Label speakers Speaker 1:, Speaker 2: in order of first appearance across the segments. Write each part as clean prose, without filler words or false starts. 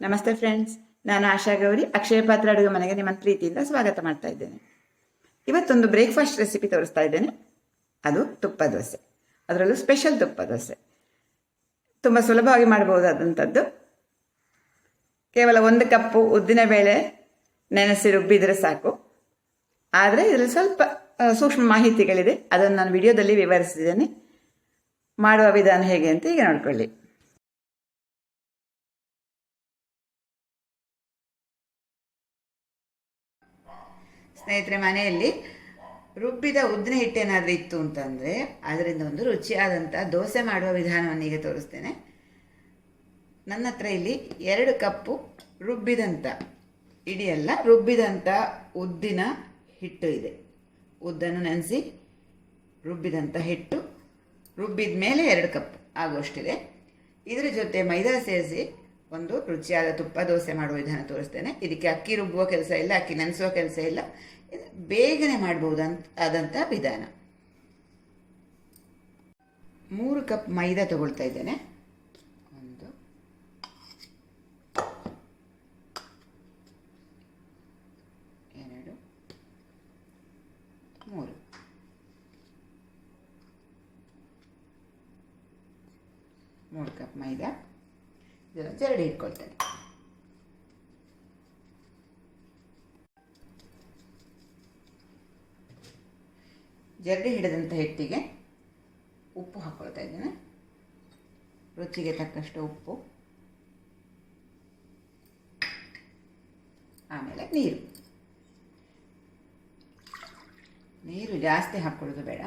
Speaker 1: ನಮಸ್ತೆ ಫ್ರೆಂಡ್ಸ್, ನಾನು ಆಶಾ ಗೌರಿ ಅಕ್ಷಯ ಪಾತ್ರ ಅಡುಗೆ ಮನೆಗೆ ನಿಮ್ಮನ್ನು ಪ್ರೀತಿಯಿಂದ ಸ್ವಾಗತ ಮಾಡ್ತಾ ಇದ್ದೇನೆ. ಇವತ್ತೊಂದು ಬ್ರೇಕ್ಫಾಸ್ಟ್ ರೆಸಿಪಿ ತೋರಿಸ್ತಾ ಇದ್ದೇನೆ. ಅದು ತುಪ್ಪ ದೋಸೆ, ಅದರಲ್ಲೂ ಸ್ಪೆಷಲ್ ತುಪ್ಪ ದೋಸೆ. ತುಂಬ ಸುಲಭವಾಗಿ ಮಾಡಬಹುದಾದಂಥದ್ದು. ಕೇವಲ 1 ಕಪ್ಪು ಉದ್ದಿನಬೇಳೆ ನೆನೆಸಿ ರುಬ್ಬಿದರೆ ಸಾಕು. ಆದರೆ ಇದರಲ್ಲಿ ಸ್ವಲ್ಪ ಸೂಕ್ಷ್ಮ ಮಾಹಿತಿಗಳಿದೆ, ಅದನ್ನು ನಾನು ವಿಡಿಯೋದಲ್ಲಿ ವಿವರಿಸಿದ್ದೇನೆ. ಮಾಡುವ ವಿಧಾನ ಹೇಗೆ ಅಂತ ಈಗ ನೋಡ್ಕೊಳ್ಳಿ. ಸ್ನೇಹಿತರೆ, ಮನೆಯಲ್ಲಿ ರುಬ್ಬಿದ ಉದ್ದಿನ ಹಿಟ್ಟೇನಾದರೂ ಇತ್ತು ಅಂತಂದರೆ ಅದರಿಂದ ಒಂದು ರುಚಿಯಾದಂಥ ದೋಸೆ ಮಾಡುವ ವಿಧಾನವನ್ನು ಈಗ ತೋರಿಸ್ತೇನೆ. ನನ್ನ ಹತ್ರ ಇಲ್ಲಿ 2 ಕಪ್ಪು ರುಬ್ಬಿದಂಥ, ಇಡಿಯಲ್ಲ ರುಬ್ಬಿದಂಥ ಉದ್ದಿನ ಹಿಟ್ಟು ಇದೆ. ಉದ್ದನ್ನು ನೆನೆಸಿ ರುಬ್ಬಿದಂಥ ಹಿಟ್ಟು, ರುಬ್ಬಿದ ಮೇಲೆ 2 ಕಪ್ ಆಗುವಷ್ಟಿದೆ. ಇದರ ಜೊತೆ ಮೈದಾ ಸೇರಿಸಿ ಒಂದು ರುಚಿಯಾದ ತುಪ್ಪ ದೋಸೆ ಮಾಡುವ ವಿಧಾನ ತೋರಿಸ್ತೇನೆ. ಇದಕ್ಕೆ ಅಕ್ಕಿ ರುಬ್ಬುವ ಕೆಲಸ ಇಲ್ಲ, ಅಕ್ಕಿ ನೆನೆಸುವ ಕೆಲಸ ಇಲ್ಲ, ಬೇಗನೆ ಆದಂಥ ವಿಧಾನ. 3 ಕಪ್ ಮೈದಾ ತಗೊಳ್ತಾ ಇದ್ದೇನೆ. 1 2 3 3 ಕಪ್ ಮೈದಾ ಇದನ್ನು ಜರಡಿ ಇಟ್ಕೊಳ್ತೇನೆ. ಜರಡಿ ಹಿಡಿದಂಥ ಹಿಟ್ಟಿಗೆ ಉಪ್ಪು ಹಾಕ್ಕೊಳ್ತಾ ಇದ್ದೇನೆ. ರುಚಿಗೆ ತಕ್ಕಷ್ಟು ಉಪ್ಪು, ಆಮೇಲೆ ನೀರು ಜಾಸ್ತಿ ಹಾಕ್ಕೊಳ್ಳೋದು ಬೇಡ,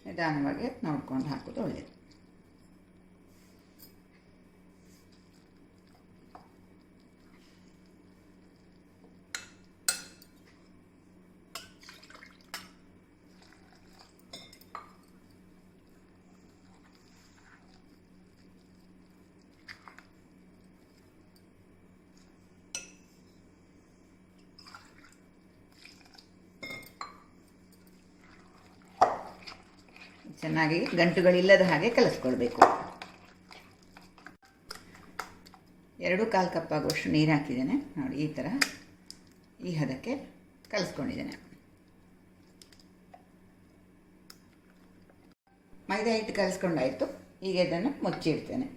Speaker 1: ನಿಧಾನವಾಗಿ ನೋಡ್ಕೊಂಡು ಹಾಕೋದು ಒಳ್ಳೆಯದು. ಚೆನ್ನಾಗಿ ಗಂಟುಗಳಿಲ್ಲದ ಹಾಗೆ ಕಲಿಸ್ಕೊಳ್ಬೇಕು. 2.25 ಕಪ್ ಆಗುವಷ್ಟು ನೀರು ಹಾಕಿದ್ದೇನೆ. ನೋಡಿ, ಈ ಥರ ಈ ಹದಕ್ಕೆ ಕಲಿಸ್ಕೊಂಡಿದ್ದೇನೆ. ಮೈದಾ ಹಿಟ್ಟು ಕಲಿಸ್ಕೊಂಡಾಯಿತು. ಈಗ ಇದನ್ನು ಮುಚ್ಚಿಡ್ತೇನೆ.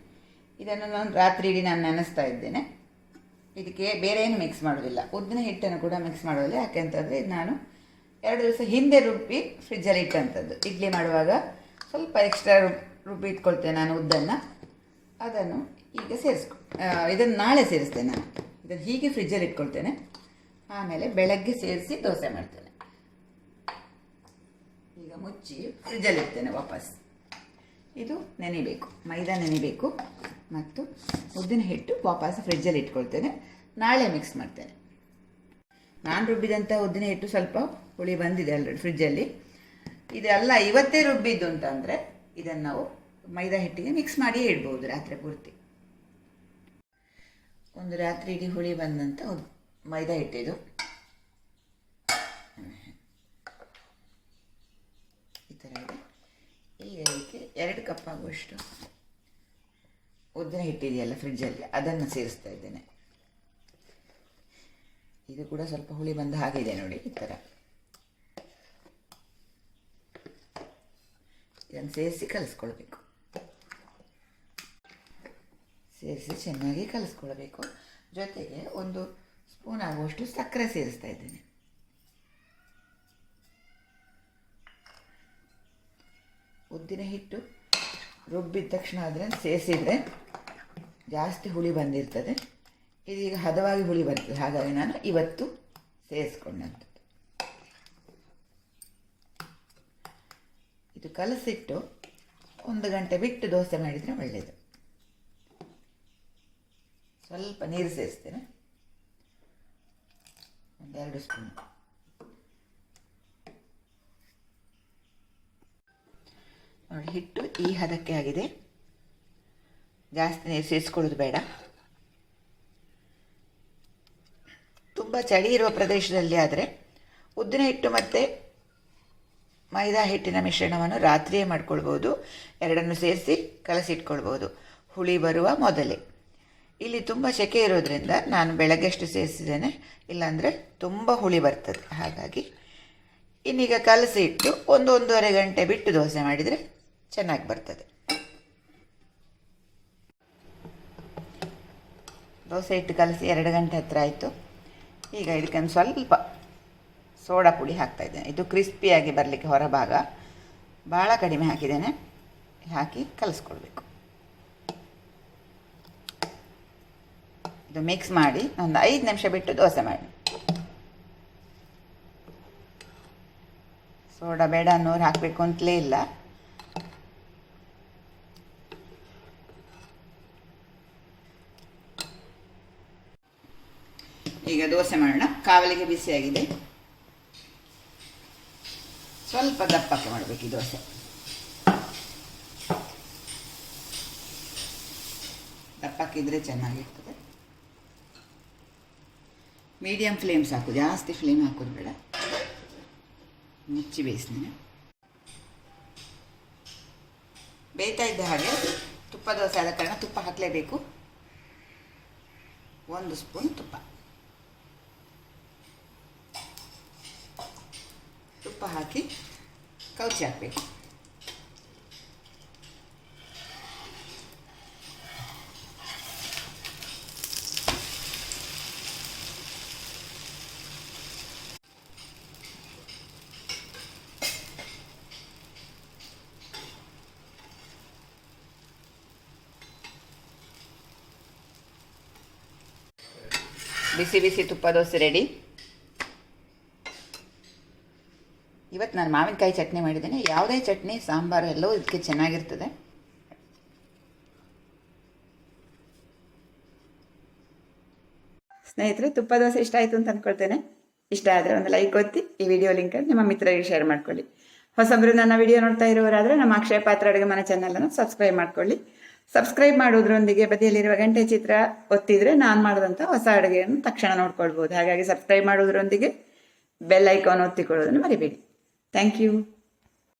Speaker 1: ಇದನ್ನು ನಾನು ರಾತ್ರಿ ಇಡೀ ನೆನೆಸ್ತಾ ಇದ್ದೇನೆ. ಇದಕ್ಕೆ ಬೇರೆ ಏನು ಮಿಕ್ಸ್ ಮಾಡೋದಿಲ್ಲ, ಉದ್ದಿನ ಹಿಟ್ಟನ್ನು ಕೂಡ ಮಿಕ್ಸ್ ಮಾಡೋದಿಲ್ಲ. ಯಾಕೆಂತಂದರೆ ಇದು ನಾನು 2 ದಿವಸ ಹಿಂದೆ ರುಬ್ಬಿ ಫ್ರಿಜ್ಜಲ್ಲಿ ಇಟ್ಟಂಥದ್ದು. ಇಡ್ಲಿ ಮಾಡುವಾಗ ಸ್ವಲ್ಪ ಎಕ್ಸ್ಟ್ರಾ ರುಬ್ಬಿ ಇಟ್ಕೊಳ್ತೇನೆ ನಾನು ಉದ್ದನ್ನು. ಅದನ್ನು ಈಗ ಇದನ್ನು ನಾಳೆ ಸೇರಿಸ್ತೇನೆ ನಾನು. ಇದನ್ನು ಹೀಗೆ ಫ್ರಿಜ್ಜಲ್ಲಿ ಇಟ್ಕೊಳ್ತೇನೆ. ಆಮೇಲೆ ಬೆಳಗ್ಗೆ ಸೇರಿಸಿ ದೋಸೆ ಮಾಡ್ತೇನೆ. ಈಗ ಮುಚ್ಚಿ ಫ್ರಿಜ್ಜಲ್ಲಿ ಇಡ್ತೇನೆ ವಾಪಸ್. ಇದು ನೆನೆಯಬೇಕು, ಮೈದಾ ನೆನೆಯಬೇಕು ಮತ್ತು ಉದ್ದಿನ ಹಿಟ್ಟು ವಾಪಸ್ ಫ್ರಿಜ್ಜಲ್ಲಿ ಇಟ್ಕೊಳ್ತೇನೆ. ನಾಳೆ ಮಿಕ್ಸ್ ಮಾಡ್ತೇನೆ. ನಾನು ರುಬ್ಬಿದಂಥ ಉದ್ದಿನ ಹಿಟ್ಟು ಸ್ವಲ್ಪ ಹುಳಿ ಬಂದಿದೆ ಆಲ್ರೆಡಿ ಫ್ರಿಜ್ಜಲ್ಲಿ. ಇದೆಲ್ಲ ಇವತ್ತೇ ರುಬ್ಬಿದ್ದು ಅಂತಂದರೆ ಇದನ್ನು ನಾವು ಮೈದಾ ಹಿಟ್ಟಿಗೆ ಮಿಕ್ಸ್ ಮಾಡಿಯೇ ಇಡ್ಬೋದು ರಾತ್ರಿ ಪೂರ್ತಿ. ಒಂದು ರಾತ್ರಿ ಇಡೀ ಹುಳಿ ಬಂದಂಥ ಮೈದಾ ಹಿಟ್ಟಿದು. ಈ ಥರ ಇದೆ. ಈಗ ಇದಕ್ಕೆ 2 ಕಪ್ ಆಗುವಷ್ಟು ಉದ್ದಿನ ಹಿಟ್ಟಿದೆಯಲ್ಲ ಫ್ರಿಜ್ಜಲ್ಲಿ, ಅದನ್ನು ಸೇರಿಸ್ತಾ ಇದ್ದೇನೆ. ಇದು ಕೂಡ ಸ್ವಲ್ಪ ಹುಳಿ ಬಂದ ಹಾಗಿದೆ ನೋಡಿ, ಈ ಥರ. ಇದನ್ನು ಸೇರಿಸಿ ಕಲಿಸ್ಕೊಳ್ಬೇಕು. ಸೇರಿಸಿ ಚೆನ್ನಾಗಿ ಕಲಿಸ್ಕೊಳ್ಬೇಕು. ಜೊತೆಗೆ 1 ಸ್ಪೂನ್ ಆಗುವಷ್ಟು ಸಕ್ಕರೆ ಸೇರಿಸ್ತಾ ಇದ್ದೇನೆ. ಉದ್ದಿನ ಹಿಟ್ಟು ರುಬ್ಬಿದ ತಕ್ಷಣ ಅದನ್ನು ಸೇರಿಸಿದರೆ ಜಾಸ್ತಿ ಹುಳಿ ಬಂದಿರ್ತದೆ. ಇದೀಗ ಹದವಾಗಿ ಹುಳಿ ಬರ್ತದೆ, ಹಾಗಾಗಿ ನಾನು ಇವತ್ತು ಸೇರಿಸ್ಕೊಂಡಂಥದ್ದು. ಇದು ಕಲಸಿಟ್ಟು 1 ಗಂಟೆ ಬಿಟ್ಟು ದೋಸೆ ಮಾಡಿದರೆ ಒಳ್ಳೆಯದು. ಸ್ವಲ್ಪ ನೀರು ಸೇರಿಸ್ತೇನೆ, 2 ಸ್ಪೂನ್. ನೋಡಿ, ಹಿಟ್ಟು ಈ ಹದಕ್ಕೆ ಆಗಿದೆ. ಜಾಸ್ತಿ ನೀರು ಸೇರಿಸ್ಕೊಳ್ಳೋದು ಬೇಡ. ತುಂಬ ಚಳಿ ಇರುವ ಪ್ರದೇಶದಲ್ಲಿ ಆದರೆ ಉದ್ದಿನ ಹಿಟ್ಟು ಮತ್ತು ಮೈದಾ ಹಿಟ್ಟಿನ ಮಿಶ್ರಣವನ್ನು ರಾತ್ರಿಯೇ ಮಾಡ್ಕೊಳ್ಬೋದು. ಎರಡನ್ನು ಸೇರಿಸಿ ಕಲಸಿಟ್ಕೊಳ್ಬೋದು ಹುಳಿ ಬರುವ ಮೊದಲೇ. ಇಲ್ಲಿ ತುಂಬ ಸೆಕೆ ಇರೋದ್ರಿಂದ ನಾನು ಬೆಳಗ್ಗೆಷ್ಟು ಸೇರಿಸಿದ್ದೇನೆ, ಇಲ್ಲಾಂದರೆ ತುಂಬ ಹುಳಿ ಬರ್ತದೆ. ಹಾಗಾಗಿ ಇನ್ನೀಗ ಕಲಸಿ ಇಟ್ಟು ಒಂದೂವರೆ ಗಂಟೆ ಬಿಟ್ಟು ದೋಸೆ ಮಾಡಿದರೆ ಚೆನ್ನಾಗಿ ಬರ್ತದೆ. ದೋಸೆ ಇಟ್ಟು ಕಲಸಿ 2 ಗಂಟೆ ಹತ್ರ ಆಯಿತು. ಈಗ ಇದಕ್ಕೆ ಒಂದು ಸ್ವಲ್ಪ ಸೋಡಾ ಪುಡಿ ಹಾಕ್ತಾಯಿದ್ದೇನೆ. ಇದು ಕ್ರಿಸ್ಪಿಯಾಗಿ ಬರಲಿಕ್ಕೆ ಹೊರಭಾಗ ಭಾಳ ಕಡಿಮೆ ಹಾಕಿದ್ದೇನೆ. ಹಾಕಿ ಕಲಿಸ್ಕೊಳ್ಬೇಕು. ಇದು ಮಿಕ್ಸ್ ಮಾಡಿ ಒಂದು 5 ನಿಮಿಷ ಬಿಟ್ಟು ದೋಸೆ ಮಾಡಿ. ಸೋಡಾ ಬೇಡ ಅನ್ನೋರು ಹಾಕಬೇಕು ಅಂತಲೇ ಇಲ್ಲ. ಈಗ ದೋಸೆ ಮಾಡೋಣ. ಕಾವಲಿಗೆ ಬಿಸಿಯಾಗಿದೆ. ಸ್ವಲ್ಪ ದಪ್ಪಕ್ಕೆ ಮಾಡಬೇಕು ಈ ದೋಸೆ. ದಪ್ಪಕ್ಕಿದ್ರೆ ಚೆನ್ನಾಗಿರ್ತದೆ. ಮೀಡಿಯಂ ಫ್ಲೇಮ್ ಸಾಕು, ಜಾಸ್ತಿ ಫ್ಲೇಮ್ ಹಾಕೋದು ಬೇಡ. ಮುಚ್ಚಿ ಬೇಯಿಸ್ತೀನಿ. ಬೇಯ್ತಾ ಇದ್ದ ಹಾಗೆ ತುಪ್ಪ ದೋಸೆ ಆದ ಕಾರಣ ತುಪ್ಪ ಹಾಕಲೇಬೇಕು. 1 ಸ್ಪೂನ್ ತುಪ್ಪ ಹಾಕಿ ಕೌಚಿ ಹಾಕಬೇಕು. ಬಿಸಿ ಬಿಸಿ ತುಪ್ಪ ದೋಸೆ ರೆಡಿ. ಇವತ್ತು ನಾನು ಮಾವಿನಕಾಯಿ ಚಟ್ನಿ ಮಾಡಿದ್ದೇನೆ. ಯಾವುದೇ ಚಟ್ನಿ ಸಾಂಬಾರು ಎಲ್ಲವೂ ಇದಕ್ಕೆ ಚೆನ್ನಾಗಿರ್ತದೆ. ಸ್ನೇಹಿತರೆ, ತುಪ್ಪ ದೋಸೆ ಇಷ್ಟ ಆಯಿತು ಅಂತ ಅಂದ್ಕೊಳ್ತೇನೆ. ಇಷ್ಟ ಆದರೆ ಒಂದು ಲೈಕ್ ಒತ್ತಿ, ಈ ವಿಡಿಯೋ ಲಿಂಕ್ ನಿಮ್ಮ ಮಿತ್ರರಿಗೆ ಶೇರ್ ಮಾಡ್ಕೊಳ್ಳಿ. ಹೊಸಬ್ರು ನನ್ನ ವಿಡಿಯೋ ನೋಡ್ತಾ ಇರೋರಾದರೆ ನಮ್ಮ ಅಕ್ಷಯ ಪಾತ್ರ ಅಡುಗೆ ಮನೆ ಚಾನಲನ್ನು ಸಬ್ಸ್ಕ್ರೈಬ್ ಮಾಡ್ಕೊಳ್ಳಿ. ಸಬ್ಸ್ಕ್ರೈಬ್ ಮಾಡೋದ್ರೊಂದಿಗೆ ಬದಿಯಲ್ಲಿರುವ ಗಂಟೆ ಚಿತ್ರ ಒತ್ತಿದರೆ ನಾನು ಮಾಡಿದಂಥ ಹೊಸ ಅಡುಗೆಯನ್ನು ತಕ್ಷಣ ನೋಡ್ಕೊಳ್ಬೋದು. ಹಾಗಾಗಿ ಸಬ್ಸ್ಕ್ರೈಬ್ ಮಾಡೋದ್ರೊಂದಿಗೆ ಬೆಲ್ ಐಕಾನ್ ಒತ್ತಿಕೊಳ್ಳೋದನ್ನು ಮರಿಬೇಡಿ. Thank you.